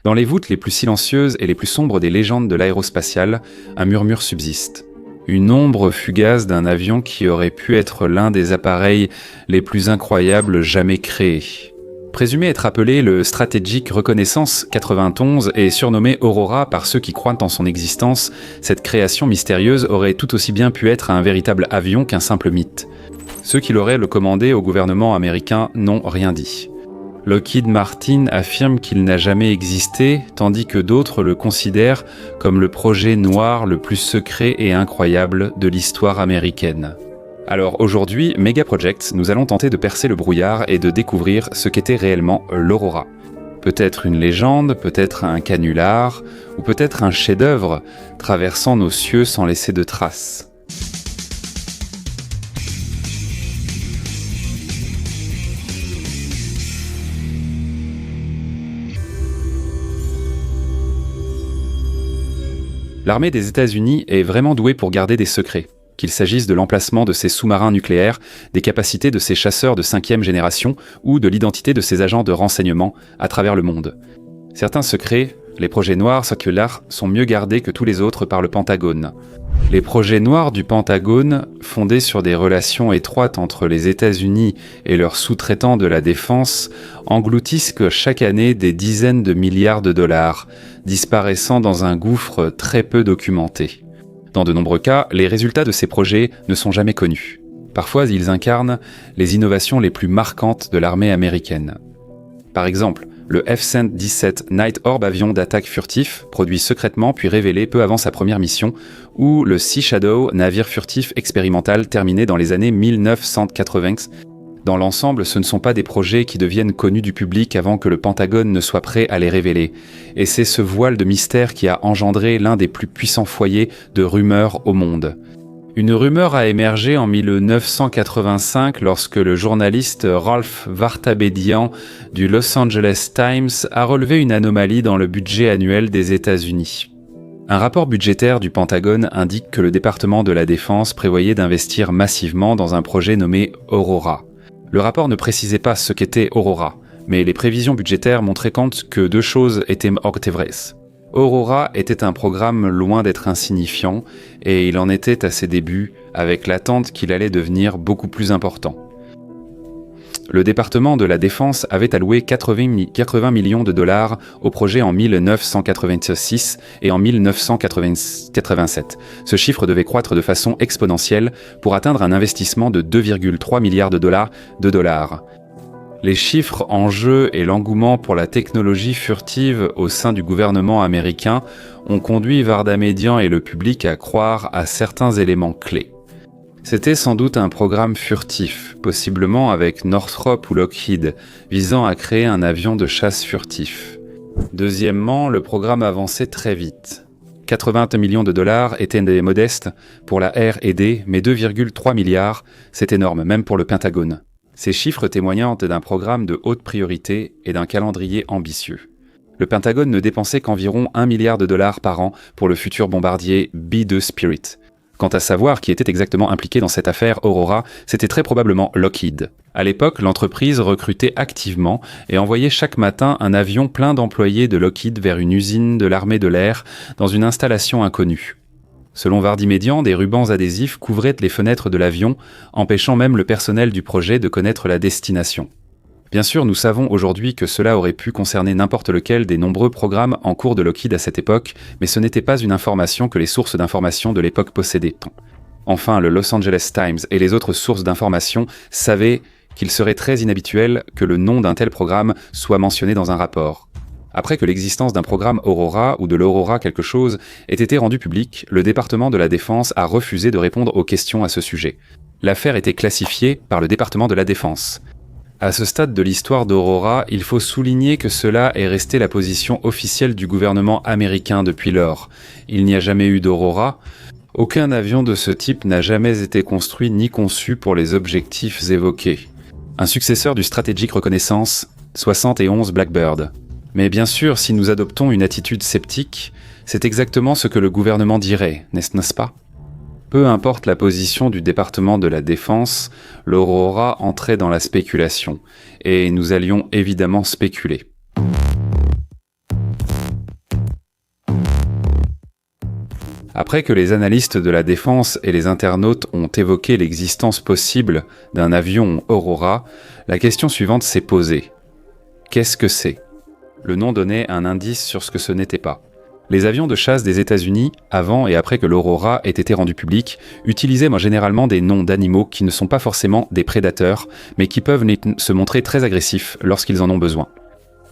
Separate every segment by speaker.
Speaker 1: Dans les voûtes les plus silencieuses et les plus sombres des légendes de l'aérospatiale, un murmure subsiste. Une ombre fugace d'un avion qui aurait pu être l'un des appareils les plus incroyables jamais créés. Présumé être appelé le Strategic Reconnaissance 91 et surnommé Aurora par ceux qui croient en son existence, cette création mystérieuse aurait tout aussi bien pu être un véritable avion qu'un simple mythe. Ceux qui l'auraient le commandé au gouvernement américain n'ont rien dit. Lockheed Martin affirme qu'il n'a jamais existé, tandis que d'autres le considèrent comme le projet noir le plus secret et incroyable de l'histoire américaine. Alors aujourd'hui, Mega Project, nous allons tenter de percer le brouillard et de découvrir ce qu'était réellement l'Aurora. Peut-être une légende, peut-être un canular, ou peut-être un chef-d'œuvre traversant nos cieux sans laisser de traces. L'armée des États-Unis est vraiment douée pour garder des secrets, qu'il s'agisse de l'emplacement de ses sous-marins nucléaires, des capacités de ses chasseurs de 5e génération ou de l'identité de ses agents de renseignement à travers le monde. Certains secrets, les projets noirs circulaires, sont mieux gardés que tous les autres par le Pentagone. Les projets noirs du Pentagone, fondés sur des relations étroites entre les États-Unis et leurs sous-traitants de la défense, engloutissent chaque année des dizaines de milliards de dollars, disparaissant dans un gouffre très peu documenté. Dans de nombreux cas, les résultats de ces projets ne sont jamais connus. Parfois, ils incarnent les innovations les plus marquantes de l'armée américaine. Par exemple, le F-117 Night Orb avion d'attaque furtif, produit secrètement puis révélé peu avant sa première mission, ou le Sea Shadow, navire furtif expérimental terminé dans les années 1980. Dans l'ensemble, ce ne sont pas des projets qui deviennent connus du public avant que le Pentagone ne soit prêt à les révéler. Et c'est ce voile de mystère qui a engendré l'un des plus puissants foyers de rumeurs au monde. Une rumeur a émergé en 1985 lorsque le journaliste Ralph Vartabedian du Los Angeles Times a relevé une anomalie dans le budget annuel des États-Unis. Un rapport budgétaire du Pentagone indique que le département de la Défense prévoyait d'investir massivement dans un projet nommé Aurora. Le rapport ne précisait pas ce qu'était Aurora, mais les prévisions budgétaires montraient que deux choses étaient vraies. Aurora était un programme loin d'être insignifiant, et il en était à ses débuts, avec l'attente qu'il allait devenir beaucoup plus important. Le département de la Défense avait alloué 80 millions de dollars au projet en 1986 et en 1987. Ce chiffre devait croître de façon exponentielle pour atteindre un investissement de 2,3 milliards de dollars. Les chiffres en jeu et l'engouement pour la technologie furtive au sein du gouvernement américain ont conduit Vartabedian et le public à croire à certains éléments clés. C'était sans doute un programme furtif, possiblement avec Northrop ou Lockheed, visant à créer un avion de chasse furtif. Deuxièmement, le programme avançait très vite. 80 millions de dollars étaient des modestes pour la R&D, mais 2,3 milliards, c'est énorme, même pour le Pentagone. Ces chiffres témoignant d'un programme de haute priorité et d'un calendrier ambitieux. Le Pentagone ne dépensait qu'environ 1 milliard de dollars par an pour le futur bombardier B-2 Spirit. Quant à savoir qui était exactement impliqué dans cette affaire Aurora, c'était très probablement Lockheed. À l'époque, l'entreprise recrutait activement et envoyait chaque matin un avion plein d'employés de Lockheed vers une usine de l'armée de l'air dans une installation inconnue. Selon Vartabedian, des rubans adhésifs couvraient les fenêtres de l'avion, empêchant même le personnel du projet de connaître la destination. Bien sûr, nous savons aujourd'hui que cela aurait pu concerner n'importe lequel des nombreux programmes en cours de Lockheed à cette époque, mais ce n'était pas une information que les sources d'information de l'époque possédaient. Enfin, le Los Angeles Times et les autres sources d'information savaient qu'il serait très inhabituel que le nom d'un tel programme soit mentionné dans un rapport. Après que l'existence d'un programme Aurora ou de l'Aurora quelque chose ait été rendue publique, le département de la Défense a refusé de répondre aux questions à ce sujet. L'affaire était classifiée par le département de la Défense. À ce stade de l'histoire d'Aurora, il faut souligner que cela est resté la position officielle du gouvernement américain depuis lors. Il n'y a jamais eu d'Aurora. Aucun avion de ce type n'a jamais été construit ni conçu pour les objectifs évoqués. Un successeur du Strategic Reconnaissance 71 Blackbird. Mais bien sûr, si nous adoptons une attitude sceptique, c'est exactement ce que le gouvernement dirait, n'est-ce pas ? Peu importe la position du département de la Défense, l'Aurora entrait dans la spéculation, et nous allions évidemment spéculer. Après que les analystes de la défense et les internautes ont évoqué l'existence possible d'un avion Aurora, la question suivante s'est posée. Qu'est-ce que c'est ? Le nom donnait un indice sur ce que ce n'était pas. Les avions de chasse des États-Unis, avant et après que l'Aurora ait été rendu public, utilisaient généralement des noms d'animaux qui ne sont pas forcément des prédateurs, mais qui peuvent se montrer très agressifs lorsqu'ils en ont besoin.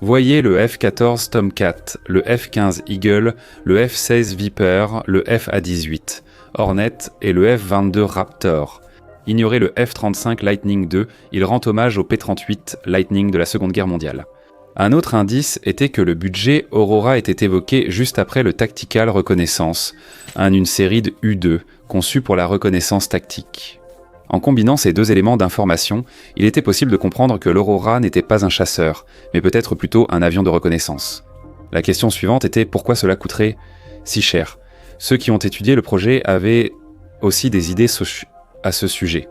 Speaker 1: Voyez le F-14 Tomcat, le F-15 Eagle, le F-16 Viper, le F-A-18 Hornet et le F-22 Raptor. Ignorez le F-35 Lightning II, il rend hommage au P-38 Lightning de la Seconde Guerre mondiale. Un autre indice était que le budget Aurora était évoqué juste après le Tactical Reconnaissance, une série de U-2 conçue pour la reconnaissance tactique. En combinant ces deux éléments d'information, il était possible de comprendre que l'Aurora n'était pas un chasseur, mais peut-être plutôt un avion de reconnaissance. La question suivante était pourquoi cela coûterait si cher. Ceux qui ont étudié le projet avaient aussi des idées à ce sujet.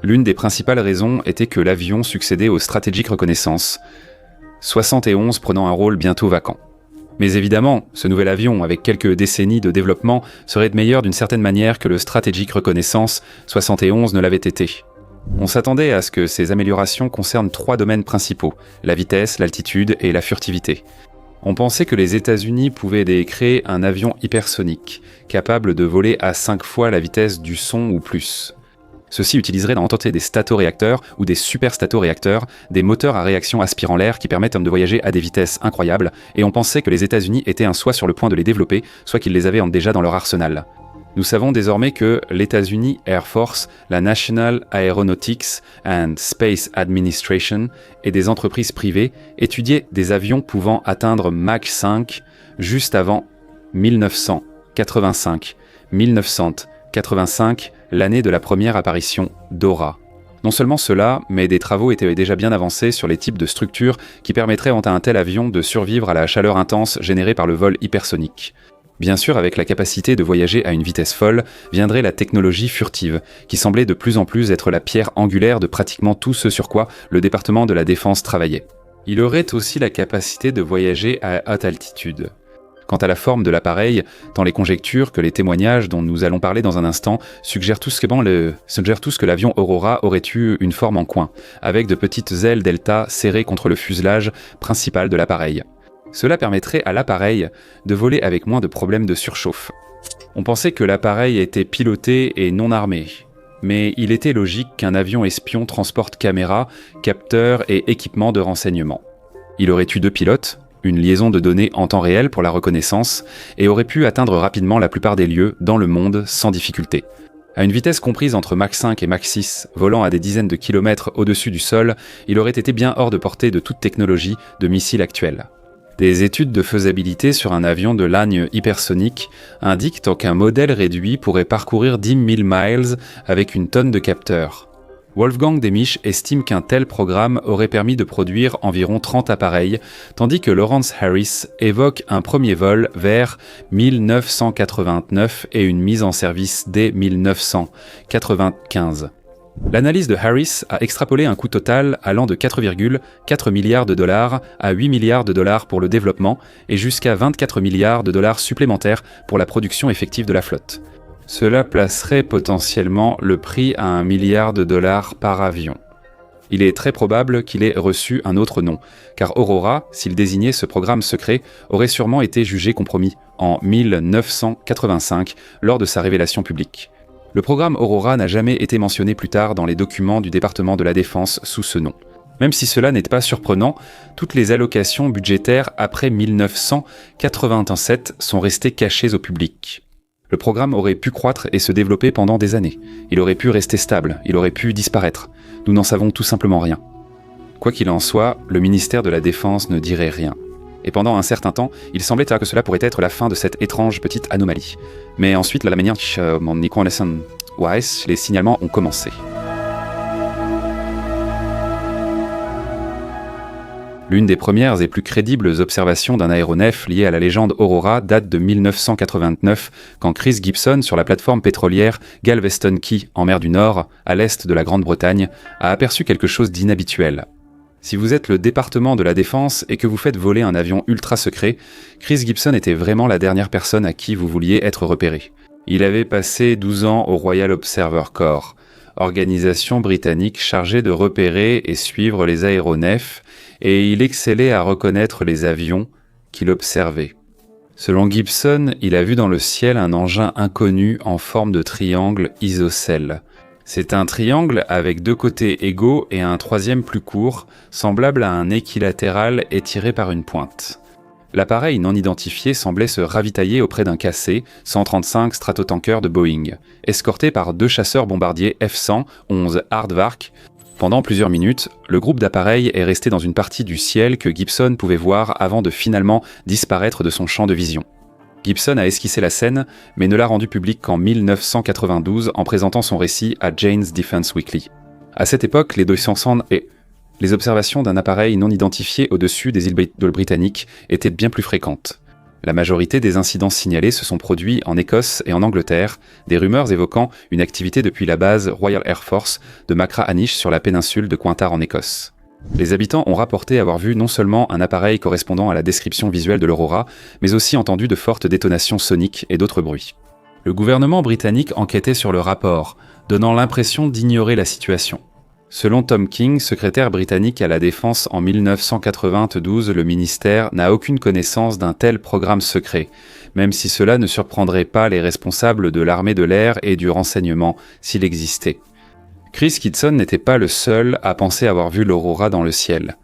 Speaker 1: L'une des principales raisons était que l'avion succédait au Strategic Reconnaissance, 71 prenant un rôle bientôt vacant. Mais évidemment, ce nouvel avion, avec quelques décennies de développement, serait meilleur d'une certaine manière que le Strategic Reconnaissance 71 ne l'avait été. On s'attendait à ce que ces améliorations concernent 3 domaines principaux, la vitesse, l'altitude et la furtivité. On pensait que les États-Unis pouvaient créer un avion hypersonique, capable de voler à 5 fois la vitesse du son ou plus. Ceux-ci utiliseraient dans l'entité des statoréacteurs ou des superstatoréacteurs, des moteurs à réaction aspirant l'air qui permettent de voyager à des vitesses incroyables, et on pensait que les États-Unis étaient soit sur le point de les développer, soit qu'ils les avaient déjà dans leur arsenal. Nous savons désormais que l'États-Unis Air Force, la National Aeronautics and Space Administration et des entreprises privées étudiaient des avions pouvant atteindre Mach 5 juste avant 1985. 1985, l'année de la première apparition d'Aura. Non seulement cela, mais des travaux étaient déjà bien avancés sur les types de structures qui permettraient à un tel avion de survivre à la chaleur intense générée par le vol hypersonique. Bien sûr, avec la capacité de voyager à une vitesse folle, viendrait la technologie furtive, qui semblait de plus en plus être la pierre angulaire de pratiquement tout ce sur quoi le département de la Défense travaillait. Il aurait aussi la capacité de voyager à haute altitude. Quant à la forme de l'appareil, tant les conjectures que les témoignages dont nous allons parler dans un instant suggèrent tous que l'avion Aurora aurait eu une forme en coin, avec de petites ailes delta serrées contre le fuselage principal de l'appareil. Cela permettrait à l'appareil de voler avec moins de problèmes de surchauffe. On pensait que l'appareil était piloté et non armé, mais il était logique qu'un avion espion transporte caméras, capteurs et équipements de renseignement. Il aurait eu 2 pilotes, une liaison de données en temps réel pour la reconnaissance, et aurait pu atteindre rapidement la plupart des lieux dans le monde sans difficulté. À une vitesse comprise entre Mach 5 et Mach 6, volant à des dizaines de kilomètres au-dessus du sol, il aurait été bien hors de portée de toute technologie de missiles actuelle. Des études de faisabilité sur un avion de ligne hypersonique indiquent qu'un modèle réduit pourrait parcourir 10 000 miles avec une tonne de capteurs. Wolfgang Demisch estime qu'un tel programme aurait permis de produire environ 30 appareils, tandis que Lawrence Harris évoque un premier vol vers 1989 et une mise en service dès 1995. L'analyse de Harris a extrapolé un coût total allant de 4,4 milliards de dollars à 8 milliards de dollars pour le développement et jusqu'à 24 milliards de dollars supplémentaires pour la production effective de la flotte. Cela placerait potentiellement le prix à 1 milliard de dollars par avion. Il est très probable qu'il ait reçu un autre nom, car Aurora, s'il désignait ce programme secret, aurait sûrement été jugé compromis en 1985 lors de sa révélation publique. Le programme Aurora n'a jamais été mentionné plus tard dans les documents du département de la Défense sous ce nom. Même si cela n'est pas surprenant, toutes les allocations budgétaires après 1987 sont restées cachées au public. Le programme aurait pu croître et se développer pendant des années. Il aurait pu rester stable, il aurait pu disparaître. Nous n'en savons tout simplement rien. Quoi qu'il en soit, le ministère de la Défense ne dirait rien. Et pendant un certain temps, il semblait que cela pourrait être la fin de cette étrange petite anomalie. Mais ensuite, la manière les signalements ont commencé. L'une des premières et plus crédibles observations d'un aéronef lié à la légende Aurora date de 1989, quand Chris Gibson, sur la plateforme pétrolière Galveston Key, en mer du Nord, à l'est de la Grande-Bretagne, a aperçu quelque chose d'inhabituel. Si vous êtes le département de la Défense et que vous faites voler un avion ultra secret, Chris Gibson était vraiment la dernière personne à qui vous vouliez être repéré. Il avait passé 12 ans au Royal Observer Corps, organisation britannique chargée de repérer et suivre les aéronefs, et il excellait à reconnaître les avions qu'il observait. Selon Gibson, il a vu dans le ciel un engin inconnu en forme de triangle isocèle. C'est un triangle avec 2 côtés égaux et un troisième plus court, semblable à un équilatéral étiré par une pointe. L'appareil non identifié semblait se ravitailler auprès d'un KC-135 Stratotanker de Boeing, escorté par 2 chasseurs bombardiers F-111 Aardvark. Pendant plusieurs minutes, le groupe d'appareils est resté dans une partie du ciel que Gibson pouvait voir avant de finalement disparaître de son champ de vision. Gibson a esquissé la scène, mais ne l'a rendue publique qu'en 1992 en présentant son récit à Jane's Defense Weekly. À cette époque, les observations d'un appareil non identifié au-dessus des îles britanniques étaient bien plus fréquentes. La majorité des incidents signalés se sont produits en Écosse et en Angleterre, des rumeurs évoquant une activité depuis la base Royal Air Force de Macra-Anish sur la péninsule de Quintar en Écosse. Les habitants ont rapporté avoir vu non seulement un appareil correspondant à la description visuelle de l'aurora, mais aussi entendu de fortes détonations soniques et d'autres bruits. Le gouvernement britannique enquêtait sur le rapport, donnant l'impression d'ignorer la situation. Selon Tom King, secrétaire britannique à la Défense en 1992, le ministère n'a aucune connaissance d'un tel programme secret, même si cela ne surprendrait pas les responsables de l'armée de l'air et du renseignement s'il existait. Chris Kitson n'était pas le seul à penser avoir vu l'aurora dans le ciel.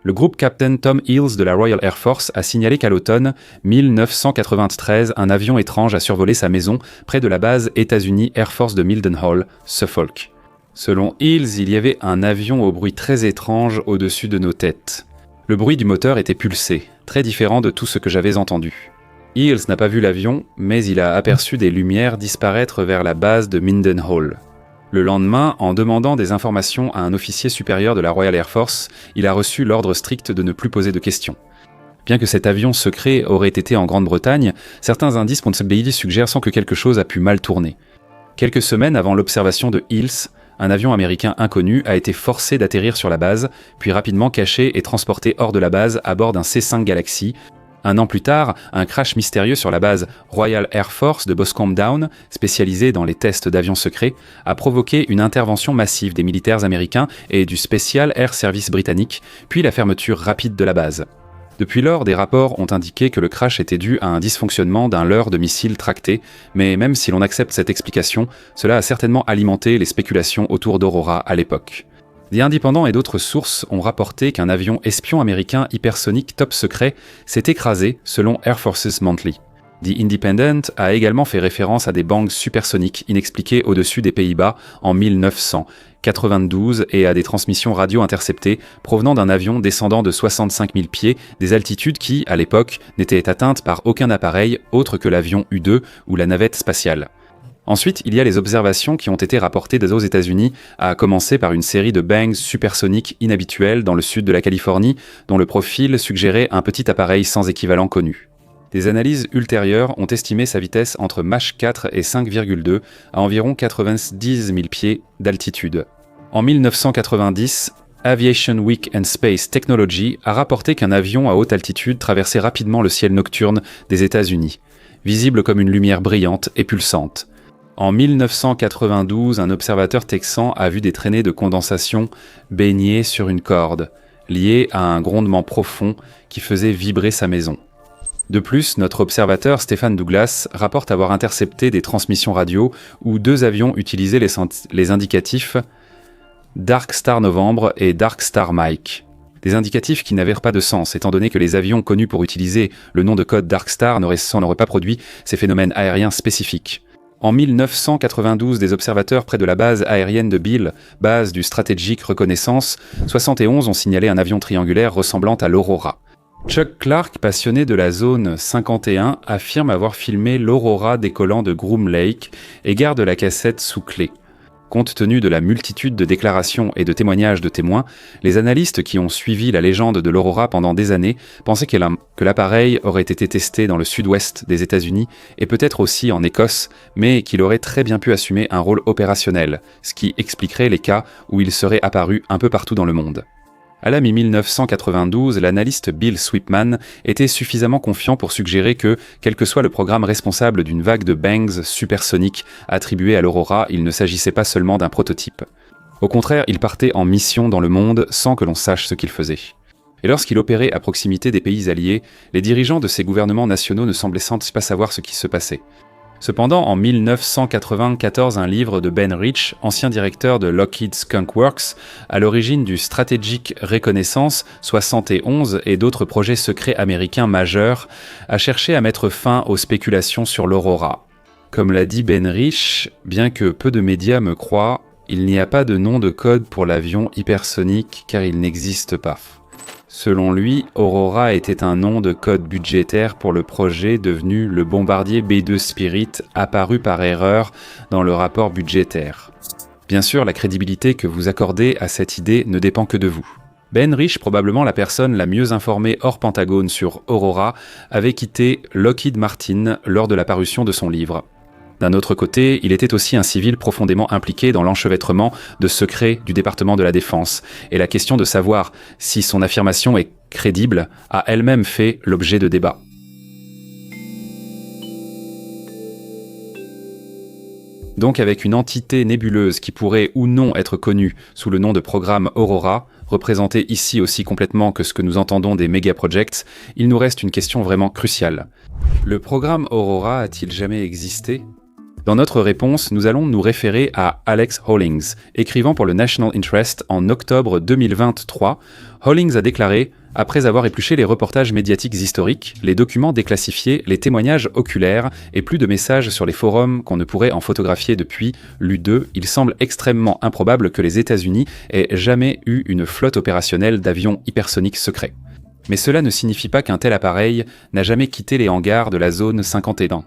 Speaker 1: Le groupe Captain Tom Hills de la Royal Air Force a signalé qu'à l'automne 1993, un avion étrange a survolé sa maison près de la base États-Unis Air Force de Mildenhall, Suffolk. Selon Hills, il y avait un avion au bruit très étrange au-dessus de nos têtes. Le bruit du moteur était pulsé, très différent de tout ce que j'avais entendu. Hills n'a pas vu l'avion, mais il a aperçu des lumières disparaître vers la base de Mildenhall. Le lendemain, en demandant des informations à un officier supérieur de la Royal Air Force, il a reçu l'ordre strict de ne plus poser de questions. Bien que cet avion secret aurait été en Grande-Bretagne, certains indices pour ce pays suggèrent sans que quelque chose a pu mal tourner. Quelques semaines avant l'observation de Hills, un avion américain inconnu a été forcé d'atterrir sur la base, puis rapidement caché et transporté hors de la base à bord d'un C-5 Galaxy. Un an plus tard, un crash mystérieux sur la base Royal Air Force de Boscombe Down, spécialisée dans les tests d'avions secrets, a provoqué une intervention massive des militaires américains et du Special Air Service britannique, puis la fermeture rapide de la base. Depuis lors, des rapports ont indiqué que le crash était dû à un dysfonctionnement d'un leurre de missile tracté, mais même si l'on accepte cette explication, cela a certainement alimenté les spéculations autour d'Aurora à l'époque. The Independent et d'autres sources ont rapporté qu'un avion espion américain hypersonique top secret s'est écrasé selon Air Forces Monthly. The Independent a également fait référence à des bangs supersoniques inexpliqués au-dessus des Pays-Bas en 1992 et à des transmissions radio interceptées provenant d'un avion descendant de 65 000 pieds, des altitudes qui, à l'époque, n'étaient atteintes par aucun appareil autre que l'avion U-2 ou la navette spatiale. Ensuite, il y a les observations qui ont été rapportées aux États-Unis, à commencer par une série de bangs supersoniques inhabituels dans le sud de la Californie, dont le profil suggérait un petit appareil sans équivalent connu. Des analyses ultérieures ont estimé sa vitesse entre Mach 4 et 5,2 à environ 90 000 pieds d'altitude. En 1990, Aviation Week and Space Technology a rapporté qu'un avion à haute altitude traversait rapidement le ciel nocturne des États-Unis, visible comme une lumière brillante et pulsante. En 1992, un observateur texan a vu des traînées de condensation baigner sur une corde, liées à un grondement profond qui faisait vibrer sa maison. De plus, notre observateur Stephen Douglas rapporte avoir intercepté des transmissions radio où 2 avions utilisaient les indicatifs Dark Star Novembre et Dark Star Mike. Des indicatifs qui n'avaient pas de sens, étant donné que les avions connus pour utiliser le nom de code Dark Star n'auraient pas produit ces phénomènes aériens spécifiques. En 1992, des observateurs près de la base aérienne de Beale, base du Strategic Reconnaissance 71, ont signalé un avion triangulaire ressemblant à l'Aurora. Chuck Clark, passionné de la zone 51, affirme avoir filmé l'Aurora décollant de Groom Lake et garde la cassette sous clé. Compte tenu de la multitude de déclarations et de témoignages de témoins, les analystes qui ont suivi la légende de l'Aurora pendant des années pensaient que l'appareil aurait été testé dans le sud-ouest des États-Unis et peut-être aussi en Écosse, mais qu'il aurait très bien pu assumer un rôle opérationnel, ce qui expliquerait les cas où il serait apparu un peu partout dans le monde. À la mi-1992, l'analyste Bill Sweetman était suffisamment confiant pour suggérer que, quel que soit le programme responsable d'une vague de bangs supersoniques attribuée à l'Aurora, il ne s'agissait pas seulement d'un prototype. Au contraire, il partait en mission dans le monde sans que l'on sache ce qu'il faisait. Et lorsqu'il opérait à proximité des pays alliés, les dirigeants de ces gouvernements nationaux ne semblaient pas savoir ce qui se passait. Cependant, en 1994, un livre de Ben Rich, ancien directeur de Lockheed Skunk Works, à l'origine du Strategic Reconnaissance 71 et d'autres projets secrets américains majeurs, a cherché à mettre fin aux spéculations sur l'Aurora. Comme l'a dit Ben Rich, bien que peu de médias me croient, il n'y a pas de nom de code pour l'avion hypersonique car il n'existe pas. Selon lui, Aurora était un nom de code budgétaire pour le projet devenu le bombardier B-2 Spirit apparu par erreur dans le rapport budgétaire. Bien sûr, la crédibilité que vous accordez à cette idée ne dépend que de vous. Ben Rich, probablement la personne la mieux informée hors Pentagone sur Aurora, avait quitté Lockheed Martin lors de la parution de son livre. D'un autre côté, il était aussi un civil profondément impliqué dans l'enchevêtrement de secrets du département de la Défense, et la question de savoir si son affirmation est crédible a elle-même fait l'objet de débats. Donc avec une entité nébuleuse qui pourrait ou non être connue sous le nom de programme Aurora, représentée ici aussi complètement que ce que nous entendons des méga-projects, il nous reste une question vraiment cruciale. Le programme Aurora a-t-il jamais existé ? Dans notre réponse, nous allons nous référer à Alex Hollings. Écrivant pour le National Interest en octobre 2023, Hollings a déclaré « Après avoir épluché les reportages médiatiques historiques, les documents déclassifiés, les témoignages oculaires et plus de messages sur les forums qu'on ne pourrait en photographier depuis l'U2, il semble extrêmement improbable que les États-Unis aient jamais eu une flotte opérationnelle d'avions hypersoniques secrets. Mais cela ne signifie pas qu'un tel appareil n'a jamais quitté les hangars de la zone 51. »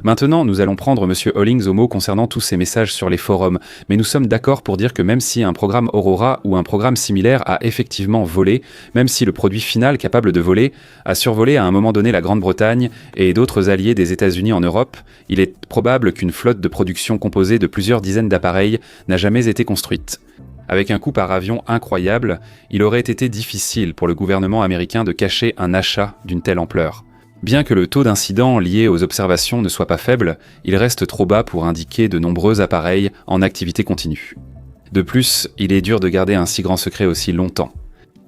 Speaker 1: Maintenant, nous allons prendre M. Hollings au mot concernant tous ces messages sur les forums, mais nous sommes d'accord pour dire que même si un programme Aurora ou un programme similaire a effectivement volé, même si le produit final capable de voler a survolé à un moment donné la Grande-Bretagne et d'autres alliés des États-Unis en Europe, il est probable qu'une flotte de production composée de plusieurs dizaines d'appareils n'a jamais été construite. Avec un coût par avion incroyable, il aurait été difficile pour le gouvernement américain de cacher un achat d'une telle ampleur. Bien que le taux d'incidents liés aux observations ne soit pas faible, il reste trop bas pour indiquer de nombreux appareils en activité continue. De plus, il est dur de garder un si grand secret aussi longtemps.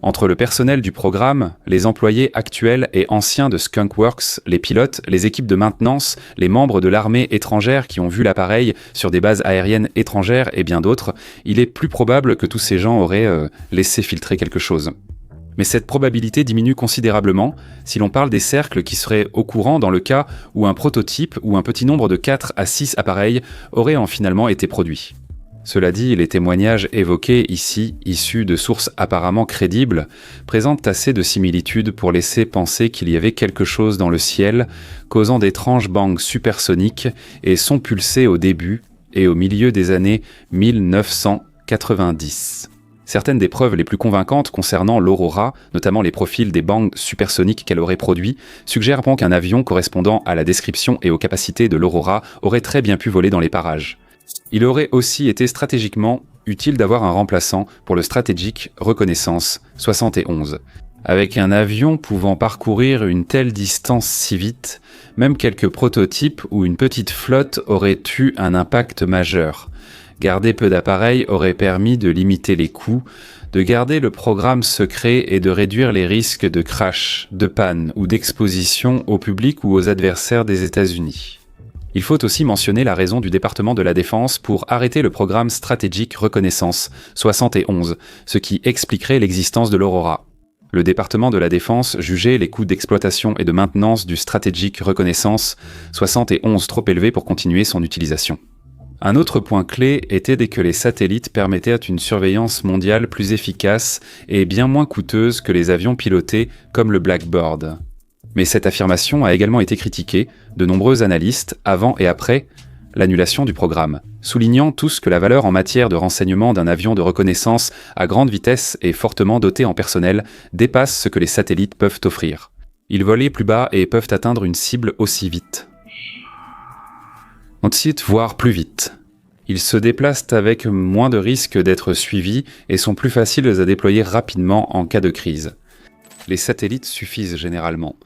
Speaker 1: Entre le personnel du programme, les employés actuels et anciens de Skunk Works, les pilotes, les équipes de maintenance, les membres de l'armée étrangère qui ont vu l'appareil sur des bases aériennes étrangères et bien d'autres, il est plus probable que tous ces gens auraient laissé filtrer quelque chose. Mais cette probabilité diminue considérablement si l'on parle des cercles qui seraient au courant dans le cas où un prototype ou un petit nombre de 4 à 6 appareils auraient finalement été produits. Cela dit, les témoignages évoqués ici, issus de sources apparemment crédibles, présentent assez de similitudes pour laisser penser qu'il y avait quelque chose dans le ciel, causant d'étranges bangs supersoniques et sont pulsés au début et au milieu des années 1990. Certaines des preuves les plus convaincantes concernant l'Aurora, notamment les profils des bangs supersoniques qu'elle aurait produits, suggèrent donc qu'un avion correspondant à la description et aux capacités de l'Aurora aurait très bien pu voler dans les parages. Il aurait aussi été stratégiquement utile d'avoir un remplaçant pour le Strategic Reconnaissance 71. Avec un avion pouvant parcourir une telle distance si vite, même quelques prototypes ou une petite flotte auraient eu un impact majeur. Garder peu d'appareils aurait permis de limiter les coûts, de garder le programme secret et de réduire les risques de crash, de panne ou d'exposition au public ou aux adversaires des États-Unis. Il faut aussi mentionner la raison du département de la Défense pour arrêter le programme Strategic Reconnaissance 71, ce qui expliquerait l'existence de l'Aurora. Le département de la Défense jugeait les coûts d'exploitation et de maintenance du Strategic Reconnaissance 71 trop élevés pour continuer son utilisation. Un autre point clé était que les satellites permettaient une surveillance mondiale plus efficace et bien moins coûteuse que les avions pilotés comme le Blackbird. Mais cette affirmation a également été critiquée de nombreux analystes avant et après l'annulation du programme, soulignant tous que la valeur en matière de renseignement d'un avion de reconnaissance à grande vitesse et fortement doté en personnel dépasse ce que les satellites peuvent offrir. Ils volaient plus bas et peuvent atteindre une cible aussi vite. Ensuite, voire plus vite. Ils se déplacent avec moins de risques d'être suivis et sont plus faciles à déployer rapidement en cas de crise. Les satellites suffisent généralement.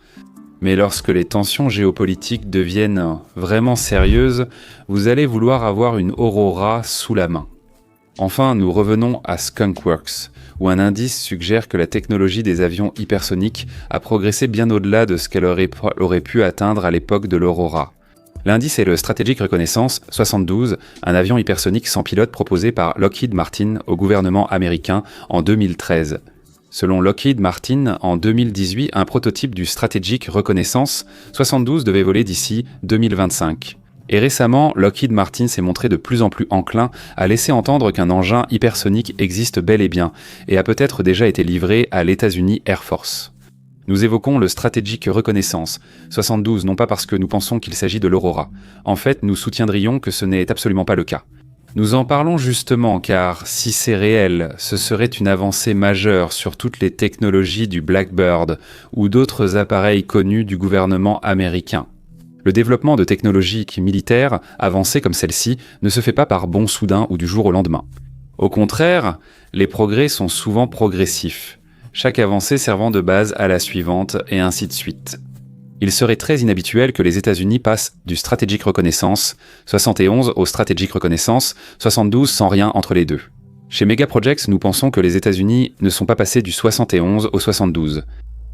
Speaker 1: Mais lorsque les tensions géopolitiques deviennent vraiment sérieuses, vous allez vouloir avoir une Aurora sous la main. Enfin, nous revenons à Skunkworks, où un indice suggère que la technologie des avions hypersoniques a progressé bien au-delà de ce qu'elle aurait pu atteindre à l'époque de l'Aurora. L'indice est le Strategic Reconnaissance 72, un avion hypersonique sans pilote proposé par Lockheed Martin au gouvernement américain en 2013. Selon Lockheed Martin, en 2018, un prototype du Strategic Reconnaissance 72 devait voler d'ici 2025. Et récemment, Lockheed Martin s'est montré de plus en plus enclin à laisser entendre qu'un engin hypersonique existe bel et bien, et a peut-être déjà été livré à l'États-Unis Air Force. Nous évoquons le Strategic Reconnaissance 72, non pas parce que nous pensons qu'il s'agit de l'Aurora. En fait, nous soutiendrions que ce n'est absolument pas le cas. Nous en parlons justement car, si c'est réel, ce serait une avancée majeure sur toutes les technologies du Blackbird ou d'autres appareils connus du gouvernement américain. Le développement de technologies militaires avancées comme celle-ci ne se fait pas par bond soudain ou du jour au lendemain. Au contraire, les progrès sont souvent progressifs, chaque avancée servant de base à la suivante et ainsi de suite. Il serait très inhabituel que les États-Unis passent du Strategic Reconnaissance 71 au Strategic Reconnaissance 72 sans rien entre les deux. Chez Megaprojects, nous pensons que les États-Unis ne sont pas passés du 71 au 72.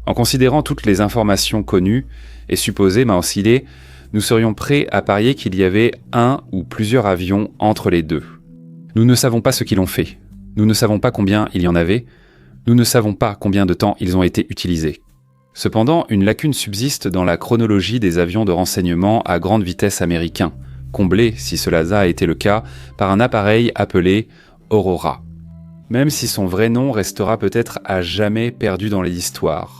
Speaker 1: En considérant toutes les informations connues et supposées oscillées, nous serions prêts à parier qu'il y avait un ou plusieurs avions entre les deux. Nous ne savons pas ce qu'ils ont fait. Nous ne savons pas combien il y en avait. Nous ne savons pas combien de temps ils ont été utilisés. Cependant, une lacune subsiste dans la chronologie des avions de renseignement à grande vitesse américains, comblée, si cela a été le cas, par un appareil appelé Aurora. Même si son vrai nom restera peut-être à jamais perdu dans l'histoire.